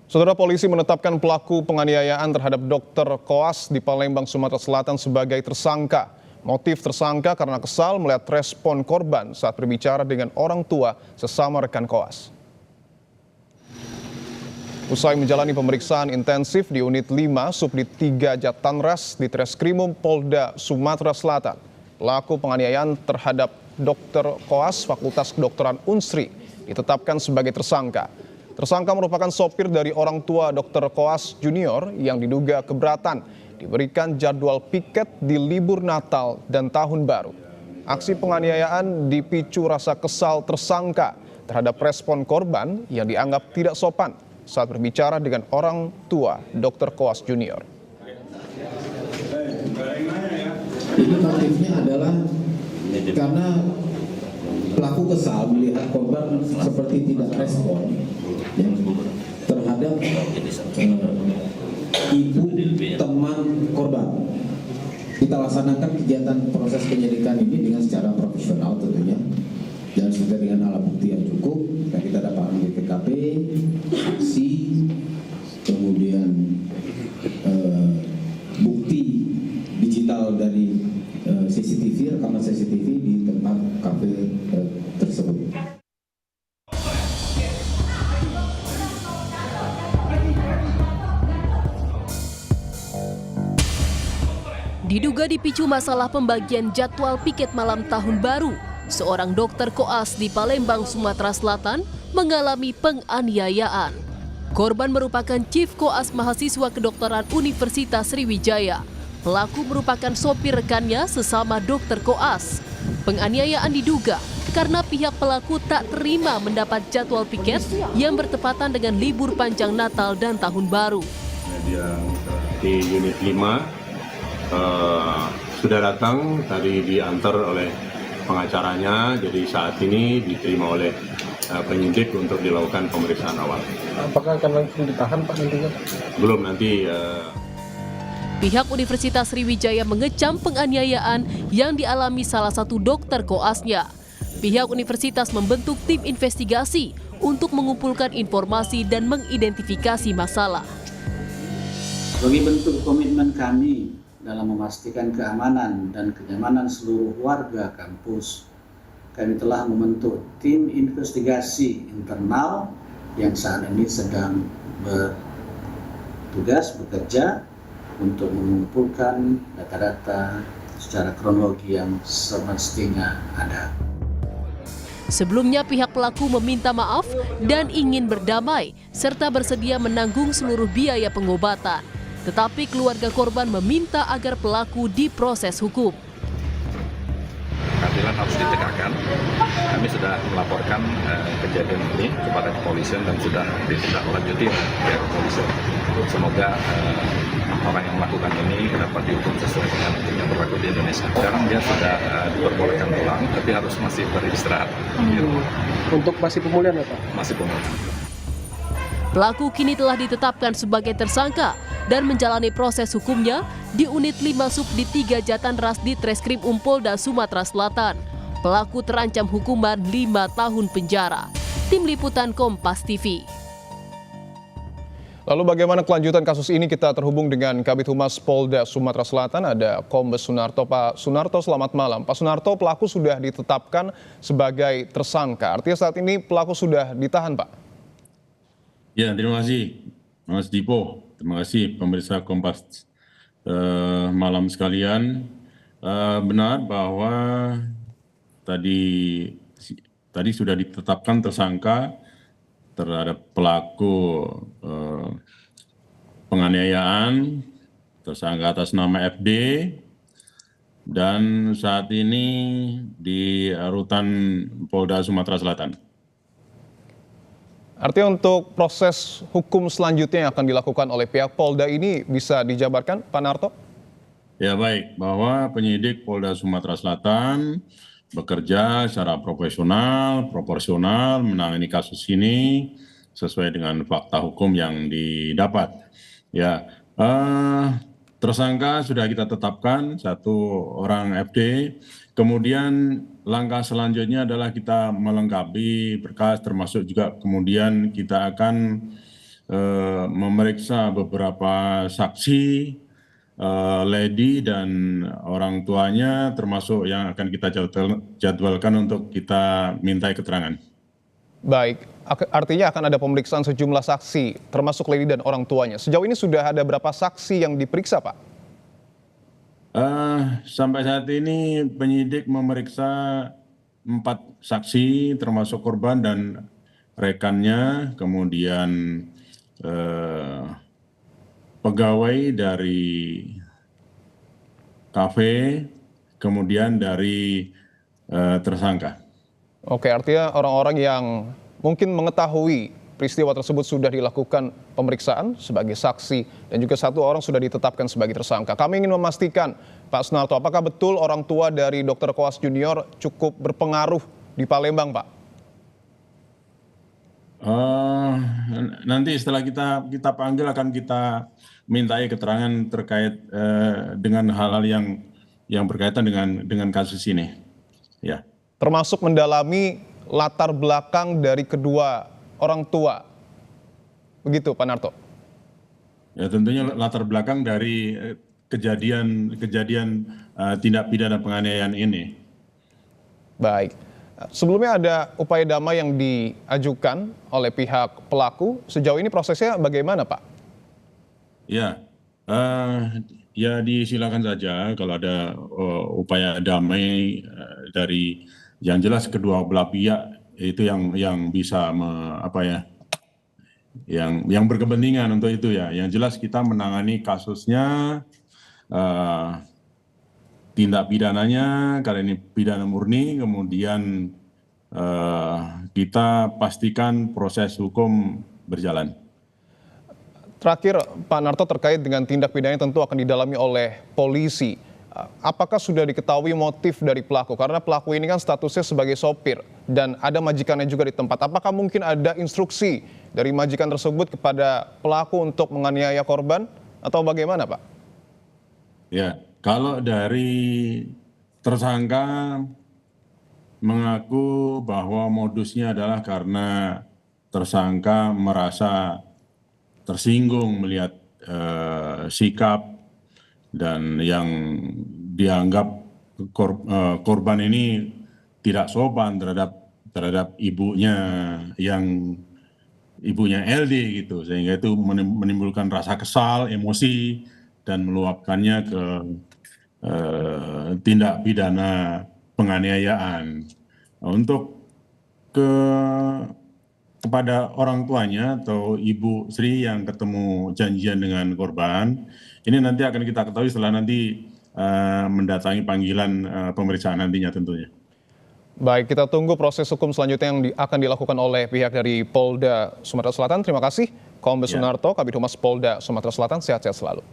Saudara, polisi menetapkan pelaku penganiayaan terhadap dokter koas di Palembang, Sumatera Selatan sebagai tersangka. Motif tersangka karena kesal melihat respon korban saat berbicara dengan orang tua sesama rekan koas. Usai menjalani pemeriksaan intensif di Unit 5 Subdit 3 Jatanras di Treskrimum Polda Sumatera Selatan, pelaku penganiayaan terhadap dokter koas Fakultas Kedokteran Unsri ditetapkan sebagai tersangka. Tersangka merupakan sopir dari orang tua dokter koas junior yang diduga keberatan diberikan jadwal piket di libur Natal dan Tahun Baru. Aksi penganiayaan dipicu rasa kesal tersangka terhadap respon korban yang dianggap tidak sopan saat berbicara dengan orang tua dokter koas junior. Ini motifnya adalah karena pelaku kesal melihat korban seperti tidak respon terhadap ibu teman korban. Kita laksanakan kegiatan proses penyidikan ini dengan secara profesional tentunya dan sesuai dengan alat bukti yang cukup yang kita dapatkan di TKP, saksi, kemudian bukti digital dari CCTV, rekaman CCTV di tempat kafe tersebut. Diduga dipicu masalah pembagian jadwal piket malam Tahun Baru, seorang dokter koas di Palembang, Sumatera Selatan mengalami penganiayaan. Korban merupakan Chief Koas Mahasiswa Kedokteran Universitas Sriwijaya. Pelaku merupakan sopir rekannya sesama dokter koas. Penganiayaan diduga karena pihak pelaku tak terima mendapat jadwal piket yang bertepatan dengan libur panjang Natal dan Tahun Baru. Dia di unit 5 sudah datang, tadi diantar oleh pengacaranya, jadi saat ini diterima oleh penyidik untuk dilakukan pemeriksaan awal. Apakah akan langsung ditahan Pak nantinya? Belum, nanti. Pihak Universitas Sriwijaya mengecam penganiayaan yang dialami salah satu dokter koasnya. Pihak universitas membentuk tim investigasi untuk mengumpulkan informasi dan mengidentifikasi masalah. Sebagai bentuk komitmen kami dalam memastikan keamanan dan kenyamanan seluruh warga kampus, kami telah membentuk tim investigasi internal yang saat ini sedang bertugas bekerja untuk mengumpulkan data-data secara kronologi yang semestinya ada. Sebelumnya pihak pelaku meminta maaf dan ingin berdamai serta bersedia menanggung seluruh biaya pengobatan. Tetapi keluarga korban meminta agar pelaku diproses hukum. Keadilan harus ditegakkan. Kami sudah melaporkan kejadian ini kepada kepolisian dan sudah ditindaklanjuti oleh pihak kepolisian. Semoga orang yang melakukan ini dapat dihukum sesuai dengan hukum yang berlaku di Indonesia. Sekarang dia sudah diperbolehkan pulang, tapi harus masih beristirahat. Untuk masih pemulihan apa? Masih pemulihan. Pelaku kini telah ditetapkan sebagai tersangka dan menjalani proses hukumnya di Unit 5 Subdit 3 Jatanras di Treskrimum Polda Sumatera Selatan. Pelaku terancam hukuman 5 tahun penjara. Tim Liputan Kompas TV. Lalu bagaimana kelanjutan kasus ini? Kita terhubung dengan Kabid Humas Polda Sumatera Selatan, ada Kombes Sunarto. Pak Sunarto, selamat malam. Pak Sunarto, pelaku sudah ditetapkan sebagai tersangka. Artinya saat ini pelaku sudah ditahan, Pak? Ya, terima kasih Mas Dipo. Terima kasih pemirsa Kompas malam sekalian. Benar bahwa tadi sudah ditetapkan tersangka terhadap pelaku penganiayaan, tersangka atas nama FD, dan saat ini di rutan Polda Sumatera Selatan. Artinya untuk proses hukum selanjutnya yang akan dilakukan oleh pihak Polda ini bisa dijabarkan, Pak Narto? Ya baik, bahwa penyidik Polda Sumatera Selatan bekerja secara profesional, proporsional menangani kasus ini sesuai dengan fakta hukum yang didapat. Ya, tersangka sudah kita tetapkan satu orang FD. Kemudian langkah selanjutnya adalah kita melengkapi berkas, termasuk juga kemudian kita akan memeriksa beberapa saksi, lady dan orang tuanya, termasuk yang akan kita jadwalkan untuk kita mintai keterangan. Baik, artinya akan ada pemeriksaan sejumlah saksi, termasuk lady dan orang tuanya. Sejauh ini sudah ada berapa saksi yang diperiksa, Pak? Sampai saat ini penyidik memeriksa 4 saksi, termasuk korban dan rekannya, kemudian pegawai dari kafe, kemudian dari tersangka. Oke, artinya orang-orang yang mungkin mengetahui peristiwa tersebut sudah dilakukan pemeriksaan sebagai saksi dan juga 1 orang sudah ditetapkan sebagai tersangka. Kami ingin memastikan, Pak Sunarto, apakah betul orang tua dari Dr. Koas Junior cukup berpengaruh di Palembang, Pak? Nanti setelah kita panggil akan kita mintai keterangan terkait dengan hal-hal yang berkaitan dengan kasus ini. Ya. Termasuk mendalami latar belakang dari kedua orang tua. Begitu, Pak Narto? Ya, tentunya latar belakang dari kejadian tindak pidana penganiayaan ini. Baik. Sebelumnya ada upaya damai yang diajukan oleh pihak pelaku. Sejauh ini prosesnya bagaimana, Pak? Ya, ya disilakan saja kalau ada upaya damai dari yang jelas kedua belah pihak itu yang bisa yang berkepentingan untuk itu ya. Yang jelas kita menangani kasusnya, tindak pidananya kali ini pidana murni, kemudian kita pastikan proses hukum berjalan. Terakhir, Pak Narto, terkait dengan tindak pidana tentu akan didalami oleh polisi. Apakah sudah diketahui motif dari pelaku? Karena pelaku ini kan statusnya sebagai sopir dan ada majikannya juga di tempat. Apakah mungkin ada instruksi dari majikan tersebut kepada pelaku untuk menganiaya korban atau bagaimana, Pak? Ya, kalau dari tersangka mengaku bahwa modusnya adalah karena tersangka merasa tersinggung melihat sikap dan yang dianggap korban ini tidak sopan terhadap ibunya LD gitu, sehingga itu menimbulkan rasa kesal, emosi dan meluapkannya ke tindak pidana penganiayaan. Untuk kepada orang tuanya atau Ibu Sri yang ketemu janjian dengan korban, ini nanti akan kita ketahui setelah nanti mendatangi panggilan pemeriksaan nantinya tentunya. Baik, kita tunggu proses hukum selanjutnya yang akan dilakukan oleh pihak dari Polda Sumatera Selatan. Terima kasih, Kombes Sunarto, Kabid Humas Polda Sumatera Selatan. Sehat-sehat selalu.